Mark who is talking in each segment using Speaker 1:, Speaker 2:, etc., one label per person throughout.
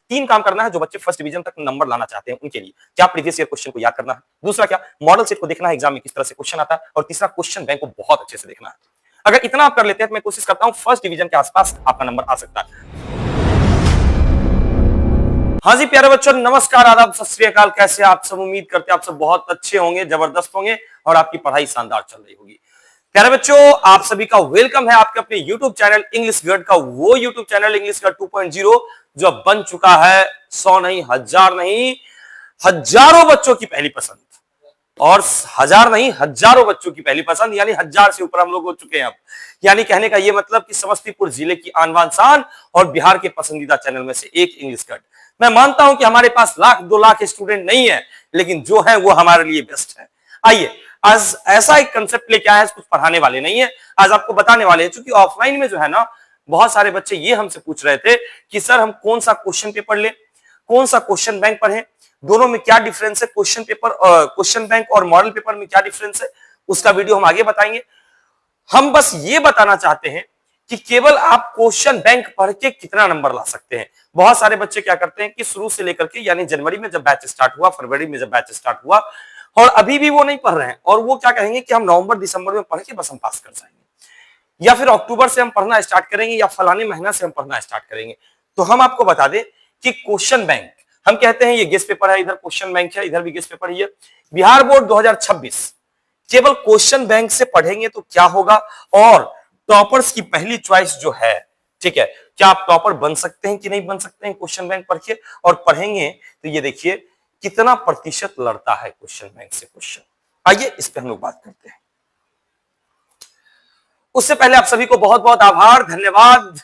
Speaker 1: तीन काम करना है जो बच्चे फर्स्ट डिवीजन तक नंबर लाना चाहते हैं उनके लिए। क्या प्रीवियस ईयर क्वेश्चन को याद करना है, दूसरा क्या मॉडल सेट को देखना है एग्जाम में किस तरह से क्वेश्चन आता है, और तीसरा क्वेश्चन बैंक को बहुत अच्छे से देखना है। अगर इतना आप कर लेते हैं तो मैं कोशिश करता हूं फर्स्ट डिवीजन के आसपास आपका नंबर आ सकता है। हाँ जी प्यारे बच्चों, नमस्कार, आदाब, सत श्री अकाल। कैसे आप सब? उम्मीद करते हैं आप सब बहुत अच्छे होंगे, जबरदस्त होंगे और आपकी पढ़ाई शानदार चल रही होगी। प्यारे बच्चों, आप सभी का वेलकम है आपके अपने YouTube चैनल इंग्लिश गर्ड का, वो YouTube चैनल इंग्लिश गर्ड 2.0 जो बन चुका है 100 नहीं, 1000 नहीं, हजारों बच्चों की पहली पसंद, और 1000 नहीं, हजारों बच्चों की पहली पसंद, यानी 1000 से ऊपर हम लोग हो चुके हैं अब। यानी कहने का ये मतलब कि समस्तीपुर जिले की आन बान शान और बिहार के पसंदीदा चैनल में से एक इंग्लिश गर्ड। मैं मानता हूं कि हमारे पास लाख 2 लाख स्टूडेंट नहीं है, लेकिन जो है वो हमारे लिए बेस्ट है। आइए आज ऐसा एक कंसेप्ट लेके आए हैं, कुछ पढ़ाने वाले नहीं है, आज आपको बताने वाले हैं। क्योंकि ऑफलाइन में जो है ना, बहुत सारे बच्चे ये हमसे पूछ रहे थे कि सर हम कौन सा क्वेश्चन पेपर ले, कौन सा क्वेश्चन बैंक पढ़े, दोनों में क्या डिफरेंस है, क्वेश्चन पेपर क्वेश्चन बैंक और मॉडल पेपर में क्या डिफरेंस है, उसका वीडियो हम आगे बताएंगे। हम बस ये बताना चाहते हैं कि केवल आप क्वेश्चन बैंक पढ़ के कितना नंबर ला सकते हैं। बहुत सारे बच्चे क्या करते हैं कि शुरू से लेकर के, यानी जनवरी में जब बैच स्टार्ट हुआ, फरवरी में जब बैच स्टार्ट हुआ, और अभी भी वो नहीं पढ़ रहे हैं, और वो क्या कहेंगे कि हम नवंबर दिसंबर में पढ़ के बस हम पास कर जाएंगे, या फिर अक्टूबर से हम पढ़ना स्टार्ट करेंगे, या फलाने महीना से हम पढ़ना स्टार्ट करेंगे। तो हम आपको बता दें कि क्वेश्चन बैंक, हम कहते हैं ये गेस्ट पेपर है, इधर क्वेश्चन बैंक है, इधर भी गेस्ट पेपर ही है। बिहार बोर्ड 2026 केवल क्वेश्चन बैंक से पढ़ेंगे तो क्या होगा, और टॉपर्स की पहली चॉइस जो है, ठीक है, क्या आप टॉपर बन सकते हैं कि नहीं बन सकते हैं क्वेश्चन बैंक पढ़ के, और पढ़ेंगे तो ये देखिए कितना प्रतिशत लड़ता है क्वेश्चन बैंक से क्वेश्चन। आइए इस पे हम लोग बात करते हैं। उससे पहले आप सभी को बहुत बहुत आभार, धन्यवाद।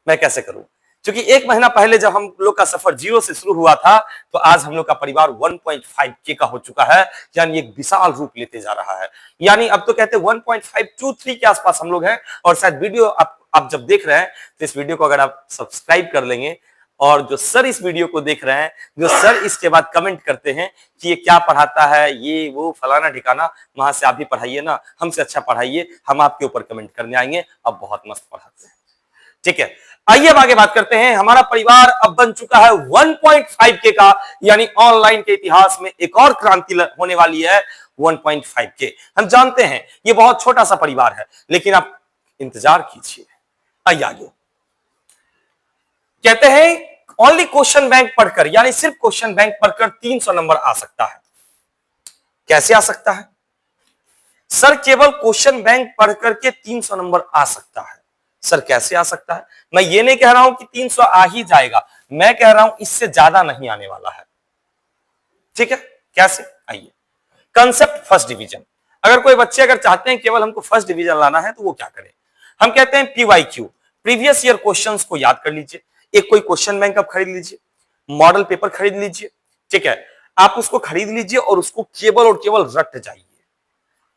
Speaker 1: मैं कैसे करूं, क्योंकि एक महीना पहले जब हम लोग का सफर 0 से शुरू हुआ था, तो आज हम लोग का परिवार 1.5K का हो चुका है, यानी एक विशाल रूप लेते जा रहा है। यानी अब तो कहते हैं 1.523 के आसपास हम लोग हैं। और शायद वीडियो आप जब देख रहे हैं तो इस वीडियो को अगर आप सब्सक्राइब कर लेंगे, और जो सर इस वीडियो को देख रहे हैं, जो सर इसके बाद कमेंट करते हैं कि ये क्या पढ़ाता है, ये वो फलाना ठिकाना, वहां से आप भी पढ़ाइए ना, हमसे अच्छा पढ़ाइए, हम आपके ऊपर कमेंट करने आएंगे, अब बहुत मस्त पढ़ाते हैं। ठीक है, आइए अब आगे बात करते हैं। हमारा परिवार अब बन चुका है 1.5K का, यानी ऑनलाइन के इतिहास में एक और क्रांति होने वाली है। 1.5K हम जानते हैं ये बहुत छोटा सा परिवार है, लेकिन आप इंतजार कीजिए। आइए आगे, कहते हैं ओनली क्वेश्चन बैंक पढ़कर, यानी सिर्फ क्वेश्चन बैंक पढ़कर 300 नंबर आ सकता है। कैसे आ सकता है सर? केवल क्वेश्चन बैंक पढ़कर के 300 नंबर आ सकता है। सर कैसे आ सकता है? मैं ये नहीं कह रहा हूं कि 300 आ ही जाएगा, मैं कह रहा हूं इससे ज्यादा नहीं आने वाला है। ठीक है, कैसे? आइए, कंसेप्ट फर्स्ट डिवीजन। अगर कोई बच्चे अगर चाहते हैं केवल हमको फर्स्ट डिवीजन लाना है तो वो क्या करें? हम कहते हैं PYQ, प्रीवियस ईयर क्वेश्चंस को याद कर लीजिए। एक कोई क्वेश्चन बैंक आप खरीद लीजिए, मॉडल पेपर खरीद लीजिए, ठीक है, आप उसको खरीद लीजिए और उसको केवल और केवल रट जाइए।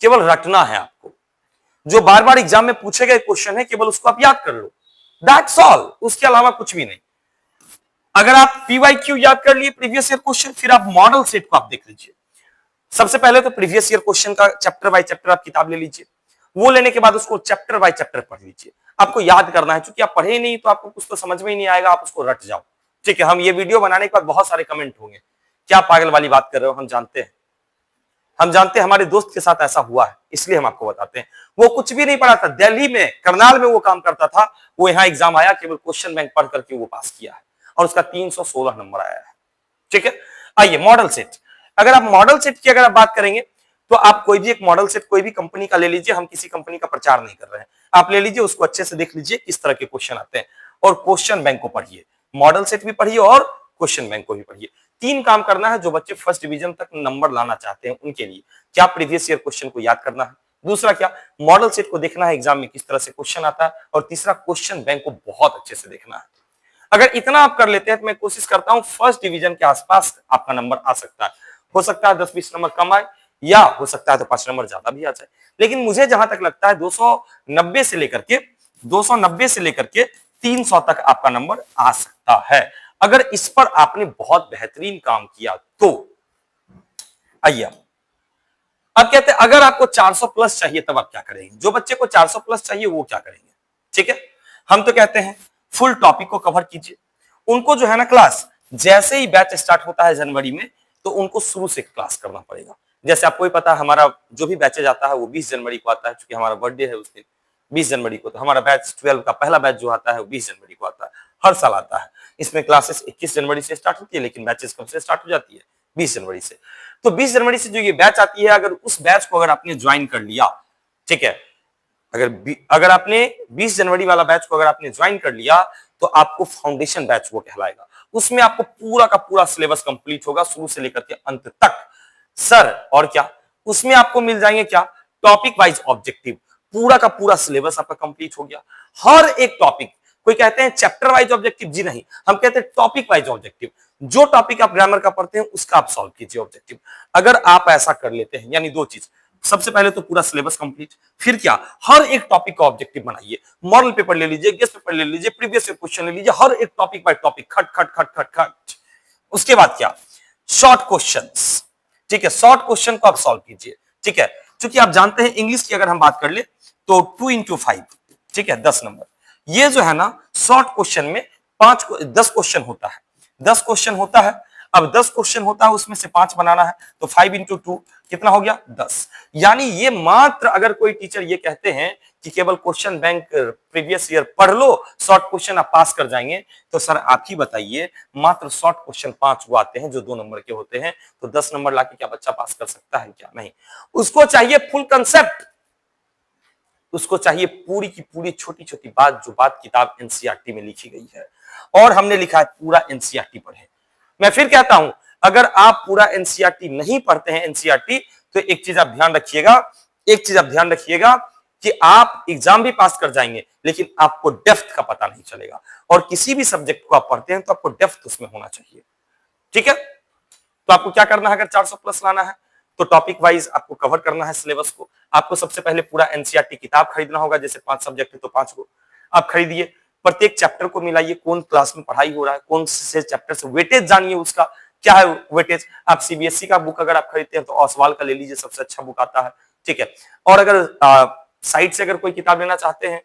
Speaker 1: केवल रटना है आपको, जो बार बार एग्जाम में पूछे गए क्वेश्चन है केवल उसको आप याद कर लो, दैट्स ऑल, उसके अलावा कुछ भी नहीं। अगर आप PYQ याद कर लिए, प्रीवियस ईयर क्वेश्चन, फिर आप मॉडल सेट को आप देख लीजिए। सबसे पहले तो प्रीवियस ईयर क्वेश्चन का चैप्टर बाय चैप्टर आप किताब ले लीजिए, वो लेने के बाद उसको चैप्टर बाय चैप्टर पढ़ लीजिए। आपको याद करना है, क्योंकि आप पढ़े नहीं तो आपको कुछ तो समझ में ही नहीं आएगा, आप उसको रट जाओ। ठीक है, हम ये वीडियो बनाने के बाद बहुत सारे कमेंट होंगे, क्या पागल वाली बात कर रहे हो, हम जानते हैं, हम जानते हैं, हमारे दोस्त के साथ ऐसा हुआ है, इसलिए हम आपको बताते हैं। वो कुछ भी नहीं पढ़ा था, दिल्ली में करनाल में वो काम करता था, वो यहाँ एग्जाम आया, केवल क्वेश्चन बैंक पढ़ करके वो पास किया है, और उसका 316 नंबर आया है। ठीक है, आइए मॉडल सेट। अगर आप मॉडल सेट की अगर आप बात करेंगे तो आप कोई भी एक मॉडल सेट कोई भी कंपनी का ले लीजिए, हम किसी कंपनी का प्रचार नहीं कर रहे हैं, आप ले लीजिए, उसको अच्छे से देख लीजिए किस तरह के क्वेश्चन आते हैं, और क्वेश्चन बैंक को पढ़िए, मॉडल सेट भी पढ़िए और क्वेश्चन बैंक को भी पढ़िए। तीन काम करना है जो बच्चे फर्स्ट डिवीजन तक नंबर लाना चाहते हैं उनके लिए। क्या प्रीवियस ईयर क्वेश्चन को याद करना है, दूसरा क्या मॉडल सेट को देखना है एग्जाम में किस तरह से क्वेश्चन आता है, और तीसरा क्वेश्चन बैंक को बहुत अच्छे से देखना है। अगर इतना आप कर लेते हैं तो मैं कोशिश करता हूं फर्स्ट डिवीजन के आसपास आपका नंबर आ सकता है। हो सकता है 10-20 नंबर कम आए, या हो सकता है तो 5 नंबर ज्यादा भी आ जाए, लेकिन मुझे जहां तक लगता है 290 से लेकर के 300 तक आपका नंबर आ सकता है, अगर इस पर आपने बहुत बेहतरीन काम किया तो। आइए अब कहते हैं अगर आपको 400 प्लस चाहिए तब आप क्या करेंगे? जो बच्चे को 400 प्लस चाहिए वो क्या करेंगे? ठीक है, हम तो कहते हैं फुल टॉपिक को कवर कीजिए, उनको जो है ना क्लास जैसे ही बैच स्टार्ट होता है जनवरी में, तो उनको शुरू से क्लास करना पड़ेगा। जैसे आपको ही पता है, हमारा जो भी बैचेज आता है वो 20 जनवरी को आता है, क्योंकि हमारा बर्थडे है उस दिन 20 जनवरी को। तो हमारा बैच 12 का पहला बैच जो आता है वो 20 जनवरी को आता है, हर साल आता है। इसमें क्लासेस 21 जनवरी से स्टार्ट होती है, लेकिन बैचेस कब से स्टार्ट हो जाती है? 20 जनवरी से। तो 20 जनवरी से जो ये बैच आती है, अगर उस बैच को अगर आपने ज्वाइन कर लिया, ठीक है, अगर आपने 20 जनवरी वाला बैच को अगर आपने ज्वाइन कर लिया, तो आपको फाउंडेशन बैच वो कहलाएगा। उसमें आपको पूरा का पूरा सिलेबस कंप्लीट होगा, शुरू से लेकर के अंत तक। सर और क्या, उसमें आपको मिल जाएंगे क्या? Topic wise objective. पूरा का पूरा सिलेबस आपका कंप्लीट हो गया। हर एक टॉपिक, कोई कहते हैं चैप्टर वाइज ऑब्जेक्टिव, जी नहीं, हम कहते हैं टॉपिक वाइज ऑब्जेक्टिव। जो टॉपिक आप ग्रामर का पढ़ते हैं उसका आप सॉल्व कीजिए ऑब्जेक्टिव। अगर आप ऐसा कर लेते हैं, यानी दो चीज, सबसे पहले तो पूरा सिलेबस कंप्लीट, फिर क्या, हर एक टॉपिक का ऑब्जेक्टिव बनाइए। मॉडल पेपर ले लीजिए, गेस्ट पेपर ले लीजिए, प्रीवियस ईयर क्वेश्चन ले लीजिए, हर एक टॉपिक बाय टॉपिक खट खट खट खट खट। उसके बाद क्या, शॉर्ट क्वेश्चंस, ठीक है, शॉर्ट क्वेश्चन को आप सॉल्व कीजिए, ठीक है। क्योंकि आप जानते हैं इंग्लिश की अगर हम बात कर ले तो 2 into 5, ठीक है, 10 नंबर। ये जो है ना शॉर्ट क्वेश्चन में 10 क्वेश्चन होता है, 10 क्वेश्चन होता है। अब 10 क्वेश्चन होता है, उसमें से 5 बनाना है, तो 5 into 2 कितना हो गया? 10। यानी ये मात्र, अगर कोई टीचर ये कहते हैं कि केवल क्वेश्चन बैंक प्रीवियस ईयर पढ़ लो, शॉर्ट क्वेश्चन आप पास कर जाएंगे, तो सर आप ही बताइए, मात्र शॉर्ट क्वेश्चन 5 वो आते हैं जो 2 नंबर के होते हैं, तो 10 नंबर लाके क्या बच्चा पास कर सकता है? क्या नहीं। उसको चाहिए फुल कंसेप्ट, उसको चाहिए पूरी की पूरी छोटी छोटी बात, जो बात किताब एनसीईआरटी में लिखी गई है। और हमने लिखा है पूरा एनसीईआरटी पढ़े। मैं फिर कहता हूं, अगर आप पूरा एनसीईआरटी नहीं पढ़ते हैं, एनसीईआरटी, तो एक चीज आप ध्यान रखिएगा, एक चीज आप ध्यान रखिएगा कि आप एग्जाम भी पास कर जाएंगे, लेकिन आपको डेप्थ का पता नहीं चलेगा। और किसी भी सब्जेक्ट को आप पढ़ते हैं तो आपको डेप्थ उसमें होना चाहिए, ठीक है। तो आपको क्या करना है, अगर 400 प्लस लाना है तो टॉपिक वाइज आपको कवर करना है सिलेबस को। आपको सबसे पहले पूरा एनसीईआरटी किताब खरीदना होगा, जैसे 5 सब्जेक्ट है तो 5 को आप खरीदिए। प्रत्येक चैप्टर को मिलाइए, कौन क्लास में पढ़ाई हो रहा है, कौन से चैप्टर से वेटेज जानिए, उसका क्या है वेटेज। आप सीबीएसई का बुक अगर आप खरीदते हैं तो ओसवाल का ले लीजिए, सबसे अच्छा बुक आता है, ठीक है। और अगर साइट से अगर कोई किताब लेना चाहते हैं,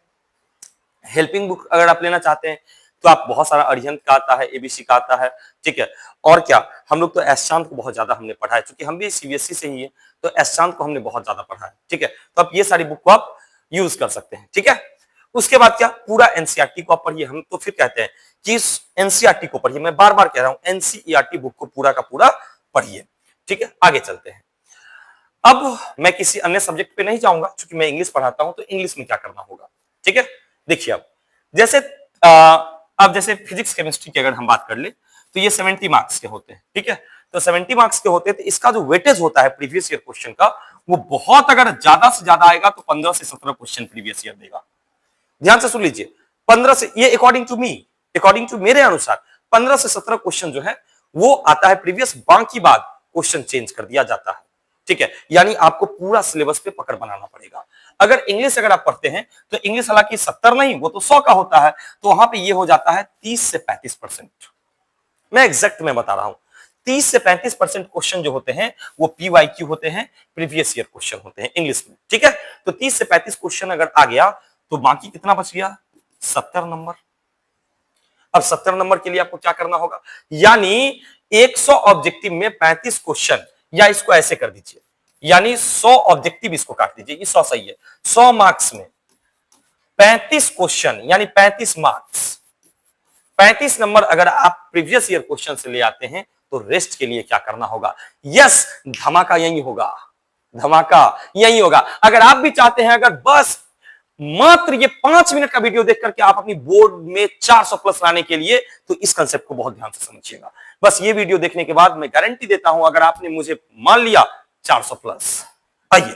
Speaker 1: हेल्पिंग बुक अगर आप लेना चाहते हैं, तो आप बहुत सारा अरिहंत का आता है, एबीसी का आता है, ठीक है। और क्या, हम लोग तो एस चांद को बहुत ज्यादा हमने पढ़ा है, क्योंकि हम भी सीबीएसई से ही है, तो एस चांद को हमने बहुत ज्यादा पढ़ा है, ठीक है। तो आप ये सारी बुक को आप यूज कर सकते हैं, ठीक है। उसके बाद क्या, पूरा एनसीईआरटी को आप पढ़िए। हम तो फिर कहते हैं कि इस एनसीईआरटी को पढ़िए, मैं बार बार कह रहा हूं, एनसीईआरटी बुक को पूरा का पूरा पढ़िए, ठीक है। आगे चलते हैं। अब मैं किसी अन्य सब्जेक्ट पे नहीं जाऊंगा, क्योंकि मैं इंग्लिश पढ़ाता हूं, तो इंग्लिश में क्या करना होगा, ठीक है। देखिए अब जैसे अब जैसे फिजिक्स केमिस्ट्री की अगर हम बात कर ले, तो ये 70 मार्क्स के होते हैं, ठीक है। तो 70 मार्क्स के होते हैं, तो इसका जो वेटेज होता है प्रीवियस ईयर क्वेश्चन का, वो बहुत, अगर ज्यादा से ज्यादा आएगा तो 15 से 17 क्वेश्चन प्रीवियस ईयर देगा। ध्यान से सुन लीजिए, 15 से, ये according to me, according to मेरे अनुसार 15 से 17 क्वेश्चन जो है वो आता है प्रीवियस, बाकी बाद क्वेश्चन चेंज कर दिया जाता है, ठीक है। यानी आपको पूरा सिलेबस पे पकड़ बनाना पड़ेगा। अगर इंग्लिश अगर आप पढ़ते हैं, तो इंग्लिश हालांकि 70 नहीं, वो तो 100 का होता है, तो वहां पे ये हो जाता है 30 से 35%। मैं एग्जैक्ट में बता रहा हूं, 30 से 35% क्वेश्चन जो होते हैं वो पीवाईक्यू होते हैं, प्रीवियस ईयर क्वेश्चन होते हैं इंग्लिश में, ठीक है। तो 30 से 35 क्वेश्चन अगर आ गया, तो बाकी कितना बच गया? 70 नंबर। अब 70 नंबर के लिए आपको क्या करना होगा, यानी 100 ऑब्जेक्टिव में 35 क्वेश्चन, या इसको ऐसे कर दीजिए, यानी 100 ऑब्जेक्टिव, इसको काट दीजिए, ये 100 सही है, 100 मार्क्स में 35 क्वेश्चन, यानी 35 मार्क्स, 35 नंबर अगर आप प्रीवियस ईयर क्वेश्चन से ले आते हैं, तो रेस्ट के लिए क्या करना होगा? यस, धमाका यही होगा, धमाका यही होगा। अगर आप भी चाहते हैं, अगर बस मात्र ये 5 मिनट का वीडियो देख करके आप अपनी बोर्ड में 400 प्लस लाने के लिए, तो इस कंसेप्ट को बहुत ध्यान से समझिएगा। बस ये वीडियो देखने के बाद मैं गारंटी देता हूं, अगर आपने मुझे मान लिया 400 प्लस। आइए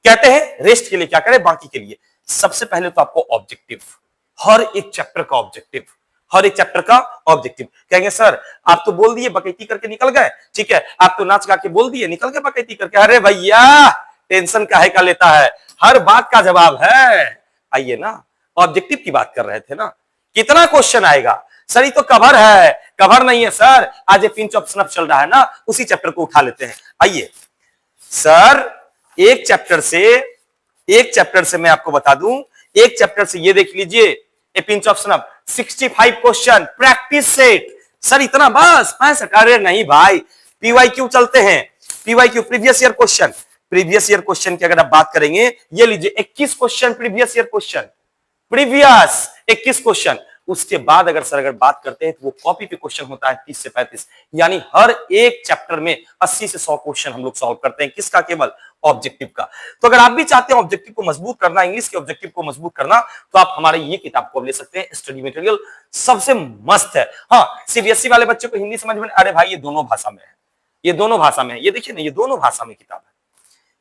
Speaker 1: कहते हैं रेस्ट के लिए क्या करें, बाकी के लिए सबसे पहले तो आपको ऑब्जेक्टिव, हर एक चैप्टर का ऑब्जेक्टिव, हर एक चैप्टर का ऑब्जेक्टिव। कहेंगे सर आप तो बोल दिए बकैती करके निकल गए, ठीक है, आप तो नाच गा के बोल दिए निकल गए बकैती करके। अरे भैया टेंशन काहे का लेता है, हर बात का जवाब है। आइए ना, ऑब्जेक्टिव की बात कर रहे थे ना, कितना क्वेश्चन आएगा? सर ये तो कवर है, कवर नहीं है सर, आज ये पिंच ऑफ स्नफ चल रहा है ना, उसी चैप्टर को उठा लेते हैं। आइए सर, एक चैप्टर से मैं आपको बता दूं, एक चैप्टर से ये देख लीजिए, ए pinch of snuff 65 question, practice set sir इतना बस 65? अरे नहीं भाई, पीवाईक्यू चलते हैं। PYQ previous year question. Previous year question की अगर आप बात करेंगे, ये लीजिए 21 question previous year question, previous 21 question. उसके बाद अगर बात करते हैं तो वो कॉपी पे क्वेश्चन होता है 30 से 35, यानी हर एक चैप्टर में 80 से 100 क्वेश्चन हम लोग सॉल्व करते हैं। किसका? केवल ऑब्जेक्टिव का। तो अगर आप भी चाहते हैं ऑब्जेक्टिव को मजबूत करना, इंग्लिश के ऑब्जेक्टिव को मजबूत करना, तो आप हमारे ये किताब को ले सकते हैं। स्टडी मटेरियल सबसे मस्त है। हाँ, सीबीएसई वाले बच्चे को हिंदी समझ में, अरे भाई ये दोनों भाषा में है, ये दोनों भाषा में है। ये देखिए ना, ये दोनों भाषा में किताब है,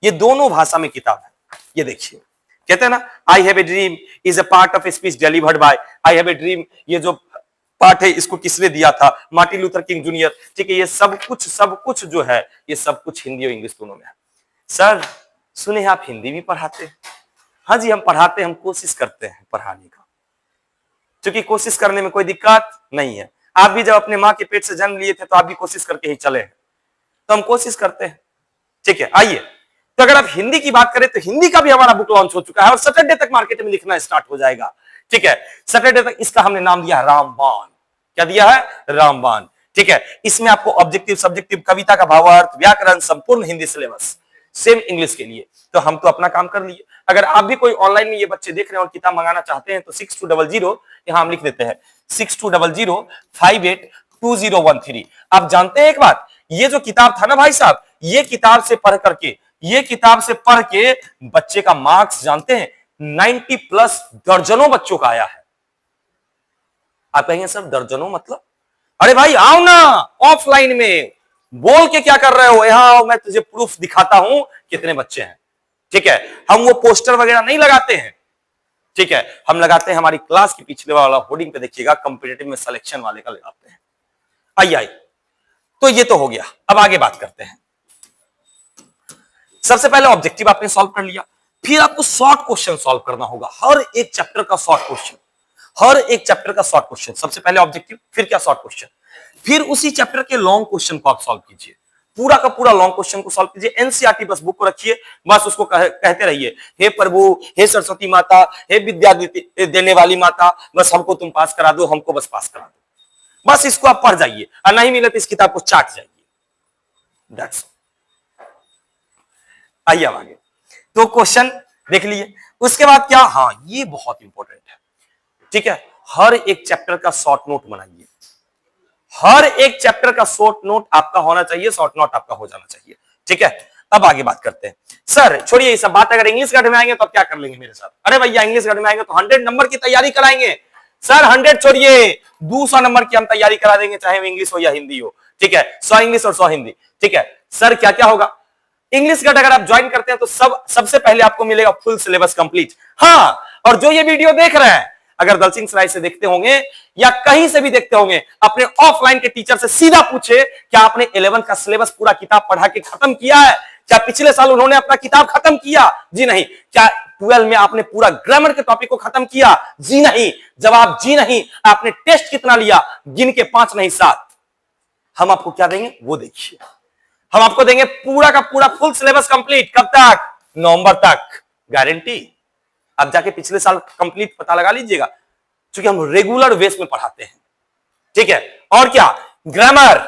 Speaker 1: ये दोनों भाषा में किताब है। ये देखिए, कहते हैं ना, I have a dream is a part of speech delivered by, I have a dream, ये जो पार्ट है इसको किसने दिया था? Martin Luther king junior. ठीक है, ये सब कुछ जो है, ये सब कुछ हिंदी और इंग्लिश दोनों में है। सर सुने आप हिंदी भी पढ़ाते हैं? हाँ जी, हम पढ़ाते हैं, हम कोशिश करते हैं पढ़ाने का, क्योंकि कोशिश करने में कोई दिक्कत नहीं है। आप भी जब अपने माँ के पेट से जन्म लिए थे तो आप भी कोशिश करके ही चले हैं, तो हम कोशिश करते हैं। ठीक है, आइए, तो अगर आप हिंदी की बात करें तो हिंदी का भी हमारा बुक लॉन्च हो चुका है और सैटरडे तक मार्केट में लिखना स्टार्ट हो जाएगा। ठीक है, सैटरडे तक। इसका हमने नाम दिया है रामबाण। क्या दिया है? रामबाण। ठीक है, इसमें आपको ऑब्जेक्टिव, सब्जेक्टिव, कविता का भावार्थ, व्याकरण, संपूर्ण हिंदी सिलेबस, सेम इंग्लिश के लिए। तो हम तो अपना काम कर लिए। अगर आप भी कोई ऑनलाइन में ये बच्चे देख रहे हैं और किताब मंगाना चाहते हैं तो 6200, यहां हम लिख देते हैं 6200582013। आप जानते हैं एक बात, ये जो किताब था ना भाई साहब, ये किताब से पढ़ करके, ये किताब से पढ़ के बच्चे का मार्क्स जानते हैं 90 प्लस दर्जनों बच्चों का आया है। आप कहेंगे सर दर्जनों मतलब? अरे भाई आओ ना ऑफलाइन में, बोल के क्या कर रहे हो? यहां आओ, मैं तुझे प्रूफ दिखाता हूं कितने बच्चे हैं। ठीक है, हम वो पोस्टर वगैरह नहीं लगाते हैं। ठीक है, हम लगाते हैं हमारी क्लास के पिछले वाला होर्डिंग पे, देखिएगा कॉम्पिटिटिव में सिलेक्शन वाले का लगाते हैं। आइए, तो ये तो हो गया। अब आगे बात करते हैं। सबसे पहले ऑब्जेक्टिव आपने सॉल्व कर लिया, फिर आपको शॉर्ट क्वेश्चन सॉल्व करना होगा। हर एक चैप्टर का शॉर्ट क्वेश्चन, हर एक चैप्टर का शॉर्ट क्वेश्चन। सबसे पहले ऑब्जेक्टिव, फिर क्या? Short question. फिर उसी चैप्टर के लॉन्ग क्वेश्चन को आप सॉल्व कीजिए, पूरा का पूरा लॉन्ग क्वेश्चन को सॉल्व कीजिए। एनसीईआरटी बस बुक को रखिए, बस उसको कहते रहिए, हे प्रभु, हे सरस्वती माता, हे विद्या देने वाली माता, बस हमको तुम पास करा दो, हमको बस पास करा दो। बस इसको आप पढ़ जाइए, और नहीं मिले तो इस किताब को चाट जाइए। दैट्स। आइए अब आगे। तो क्वेश्चन देख लिए, उसके बाद क्या? हाँ, ये बहुत इंपॉर्टेंट है। ठीक है, हर एक चैप्टर का शॉर्ट नोट बनाइए। हर एक चैप्टर का शॉर्ट नोट आपका होना चाहिए, शॉर्ट नोट आपका हो जाना चाहिए। ठीक है, अब आगे बात करते हैं। सर छोड़िए ये सब बात, अगर इंग्लिश गढ़ में आएंगे तो आप क्या कर लेंगे मेरे साथ? अरे भैया इंग्लिश गढ़ में आएंगे तो 100 नंबर की तैयारी कराएंगे। सर 100 छोड़िए, 200 नंबर की हम तैयारी करा देंगे, चाहे वो इंग्लिश हो या हिंदी हो। ठीक है, 100 इंग्लिश और 100 हिंदी। ठीक है सर, क्या क्या होगा? इंग्लिश गढ़ अगर आप ज्वाइन करते हैं तो सबसे पहले आपको मिलेगा फुल सिलेबस कंप्लीट। हाँ, और जो ये वीडियो देख रहे हैं, अगर दलसिंहसराय से देखते होंगे या कहीं से भी देखते होंगे, अपने ऑफलाइन के टीचर से सीधा पूछे, क्या आपने 11th का सिलेबस पूरा किताब पढ़ा के खत्म किया है? क्या पिछले साल उन्होंने अपना किताब खत्म किया? जी नहीं। क्या 12 में आपने पूरा ग्रामर के टॉपिक को खत्म किया? जी नहीं। जवाब जी नहीं। आपने टेस्ट कितना लिया? गिन के 5 नहीं 7। हम आपको क्या देंगे वो देखिए, हम आपको देंगे पूरा का पूरा फुल सिलेबस कंप्लीट। कब तक? नवंबर तक, गारंटी। आप जाके पिछले साल कंप्लीट पता लगा लीजिएगा, क्योंकि हम रेगुलर बेस में पढ़ाते हैं। ठीक है, और क्या? ग्रामर,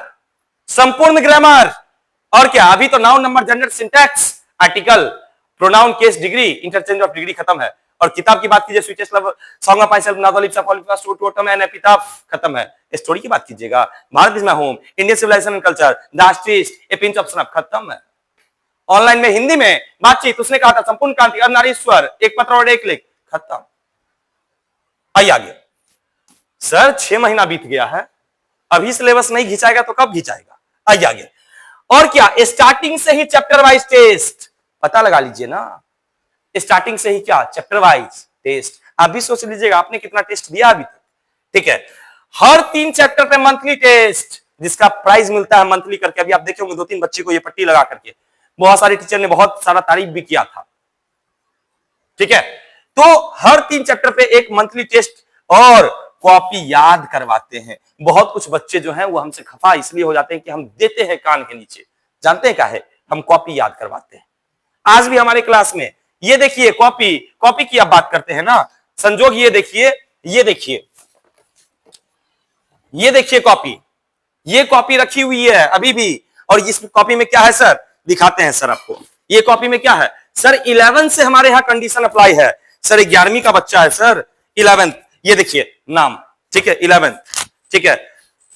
Speaker 1: संपूर्ण ग्रामर, और क्या? अभी तो noun, number, gender, syntax, article, pronoun, case, degree, interchange of degree खत्म है। और किताब की बात कीजिए, sweetest love, song of myself, नादोलिप्सा, पॉलिफेस, टोटम एंड एपिटाफ खत्म है। स्टोरी की बात कीजिएगा, Bharat is my home, Indian civilisation and culture, the artist, a pinch of snuff खत्म है। ऑनलाइन में हिंदी में बातचीत, उसने कहा था संपूर्ण क्रांति, अर्धनारीश्वर, एक पत्र और एक लेख खत्म। आइए आगे। सर 6 महीना बीत गया है, अभी सिलेबस नहीं घिंचाएगा तो कब घिंचाएगा? आइए आगे। और क्या? स्टार्टिंग से ही चैप्टर वाइज टेस्ट पता लगा लीजिए ना। स्टार्टिंग से ही क्या? Chapter wise test. आप भी सोच लीजिएगा आपने कितना टेस्ट दिया अभी तक। ठीक है, हर 3 चैप्टर पे मंथली टेस्ट, जिसका प्राइज मिलता है मंथली करके। अभी आप देखे होंगे 2-3 बच्चे को ये पट्टी लगा करके, बहुत सारे टीचर ने बहुत सारा तारीफ भी किया था। ठीक है, तो हर 3 चैप्टर पे एक मंथली टेस्ट और कॉपी याद करवाते हैं। बहुत कुछ बच्चे जो हैं वो हमसे खफा इसलिए हो जाते हैं कि हम देते हैं कान के नीचे। जानते हैं क्या है? हम कॉपी याद करवाते हैं। आज भी हमारे क्लास में ये देखिए कॉपी की आप बात करते हैं ना, संजोग ये देखिए कॉपी, ये कॉपी रखी हुई है अभी भी, और इस कॉपी में क्या है सर, दिखाते हैं सर आपको। ये कॉपी में क्या है सर, 11 से हमारे यहां कंडीशन अप्लाई है सर। 11वीं का बच्चा है सर, 11th, ये देखिए नाम, ठीक है 11th, ठीक है।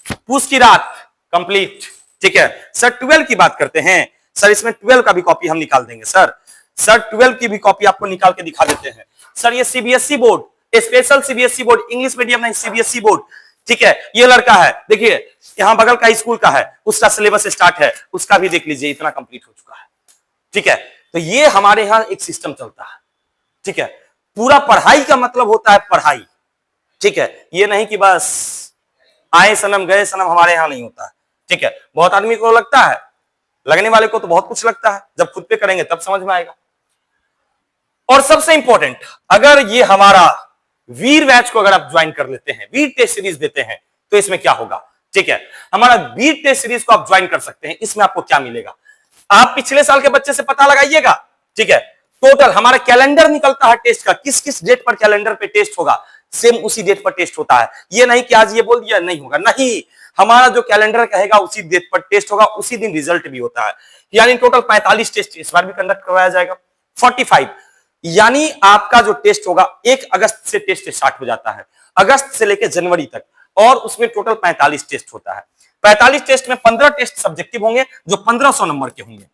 Speaker 1: पूस की रात कंप्लीट, ठीक है सर। 12 की बात करते हैं सर, इसमें 12 का भी कॉपी हम निकाल देंगे सर। सर 12 की भी कॉपी आपको निकाल के दिखा देते हैं सर। ये CBSE board, special CBSE board, English medium नहीं, सीबीएसई बोर्ड, ठीक है। ये लड़का है, देखिए यहां बगल का स्कूल का है, उसका सिलेबस स्टार्ट है, उसका भी देख लीजिए इतना कंप्लीट हो चुका है, ठीक है। तो ये हमारे यहां एक सिस्टम चलता है, ठीक है। पूरा पढ़ाई का मतलब होता है पढ़ाई, ठीक है। ये नहीं कि बस आए सनम गए सनम, हमारे यहां नहीं होता है, ठीक है। बहुत आदमी को लगता है, लगने वाले को तो बहुत कुछ लगता है, जब खुद पे करेंगे तब समझ में आएगा। और सबसे इंपॉर्टेंट, अगर ये हमारा वीर बैच को अगर आप ज्वाइन कर लेते हैं, वीर टेस्ट सीरीज देते हैं, तो इसमें क्या होगा, ठीक है। हमारा वीर टेस्ट सीरीज को आप ज्वाइन कर सकते हैं। इसमें आपको क्या मिलेगा, आप पिछले साल के बच्चे से पता लगाइएगा, ठीक है। टोटल हमारा कैलेंडर निकलता है टेस्ट का, किस किस डेट पर कैलेंडर पे टेस्ट होगा, सेम उसी डेट पर टेस्ट होता है। ये नहीं कि आज ये बोल दिया नहीं होगा, नहीं, हमारा जो कैलेंडर कहेगा उसी डेट पर टेस्ट होगा, उसी दिन रिजल्ट भी होता है। यानी टोटल 45 टेस्ट इस बार भी कंडक्ट करवाया जाएगा, 45। यानी आपका जो टेस्ट होगा 1 अगस्त से टेस्ट स्टार्ट हो जाता है, अगस्त से लेकर जनवरी तक, और उसमें टोटल 45 टेस्ट होता है। 45 टेस्ट में 15 टेस्ट सब्जेक्टिव होंगे जो 1500 नंबर के होंगे,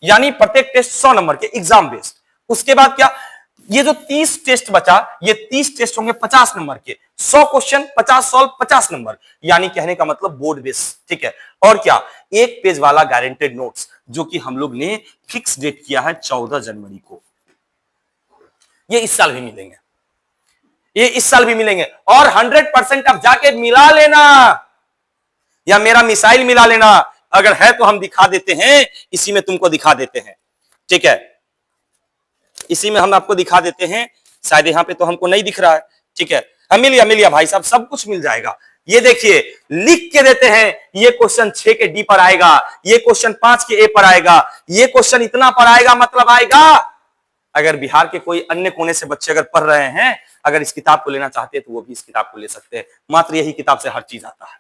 Speaker 1: यानी प्रत्येक टेस्ट 100 नंबर के एग्जाम बेस्ड। उसके बाद क्या, ये जो 30 टेस्ट बचा, ये 30 टेस्ट होंगे 50 नंबर के, 100 क्वेश्चन 50 सॉल्व 50 नंबर, यानी कहने का मतलब बोर्ड बेस, ठीक है। और क्या, 1 पेज वाला गारंटेड नोट्स, जो कि हम लोग ने फिक्स डेट किया है 14 जनवरी को। ये इस साल भी मिलेंगे, ये इस साल भी मिलेंगे। और 100% आप जाके मिला लेना, या मेरा मिसाइल मिला लेना, अगर है तो हम दिखा देते हैं, इसी में तुमको दिखा देते हैं, ठीक है। इसी में हम आपको दिखा देते हैं, शायद यहां पे तो हमको नहीं दिख रहा है, ठीक है। हम मिल गया भाई साहब, सब कुछ मिल जाएगा। ये देखिए लिख के देते हैं, ये क्वेश्चन 6 के डी पर आएगा, ये क्वेश्चन 5 के ए पर आएगा, ये क्वेश्चन इतना पर आएगा, मतलब आएगा। अगर बिहार के कोई अन्य कोने से बच्चे अगर पढ़ रहे हैं, अगर इस किताब को लेना चाहते हैं तो वो भी इस किताब को ले सकते हैं। मात्र यही किताब से हर चीज आता है,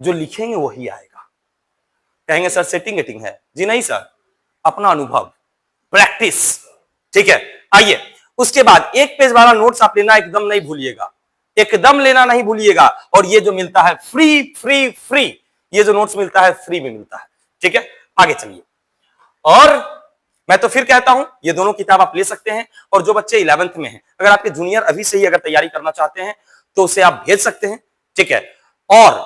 Speaker 1: जो लिखेंगे वही आएगा। कहेंगे सर सेटिंग एटिंग है, जी नहीं सर, अपना अनुभव, प्रैक्टिस, ठीक है। आइए उसके बाद 1 पेज वाला नोट्स आप लेना एकदम नहीं भूलिएगा, एकदम लेना नहीं भूलिएगा। और ये जो मिलता है फ्री फ्री फ्री, ये जो नोट्स मिलता है फ्री में मिलता है, ठीक है। आगे चलिए, और मैं तो फिर कहता हूं ये दोनों किताब आप ले सकते हैं। और जो बच्चे 11th में हैं, अगर आपके जूनियर अभी से ही अगर तैयारी करना चाहते हैं तो उसे आप भेज सकते हैं, ठीक है। और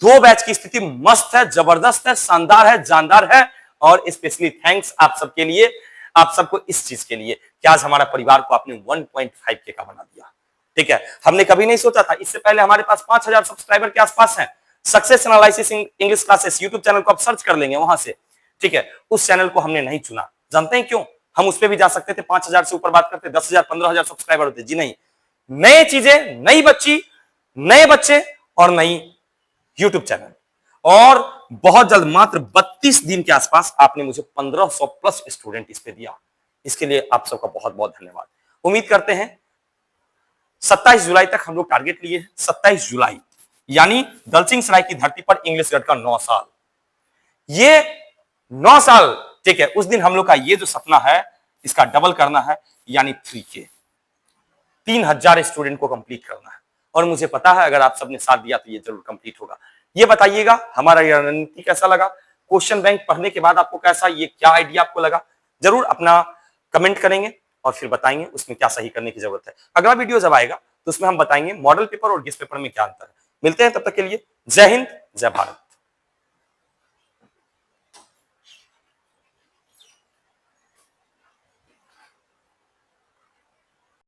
Speaker 1: 2 बैच की स्थिति मस्त है, जबरदस्त है, शानदार है, जानदार है। और स्पेशली थैंक्स आप सबके लिए, आप सबको इस चीज के लिए कि आज हमारा परिवार को आपने 1.5K का बना दिया, ठीक है। हमने कभी नहीं सोचा था, इससे पहले हमारे पास 5000 सब्सक्राइबर के आसपास हैं। Success analysis English classes YouTube channel को आप सर्च कर लेंगे वहां से, ठीक है। उस चैनल को हमने नहीं चुना, जानते हैं क्यों? हम उस पर भी जा सकते थे, 5000 से ऊपर बात करते, 10,000 15,000 सब्सक्राइबर होते, जी नहीं। नए चीजें, नई बच्ची, नए बच्चे और नई यूट्यूब चैनल। और बहुत जल्द, मात्र 32 दिन के आसपास आपने मुझे 1500 प्लस स्टूडेंट इस पे दिया, इसके लिए आप सबका बहुत बहुत धन्यवाद। उम्मीद करते हैं 27 जुलाई तक हम लोग टारगेट लिए हैं, 27 जुलाई यानी दलसिंह सराय की धरती पर इंग्लिश गढ़ का 9 साल, ये 9 साल, ठीक है। उस दिन हम लोग का ये जो सपना है इसका डबल करना है, यानी 3K, 3000 स्टूडेंट को कंप्लीट करना है। और मुझे पता है अगर आप सबने साथ दिया तो ये जरूर कंप्लीट होगा। ये बताइएगा हमारा ये रणनीति कैसा लगा, क्वेश्चन बैंक पढ़ने के बाद आपको कैसा, ये क्या आइडिया आपको लगा, जरूर अपना कमेंट करेंगे और फिर बताएंगे उसमें क्या सही करने की जरूरत है। अगला वीडियो जब आएगा तो उसमें हम बताएंगे मॉडल पेपर और गेस्ट पेपर में क्या अंतर है। मिलते हैं, तब तक के लिए जय हिंद, जय भारत।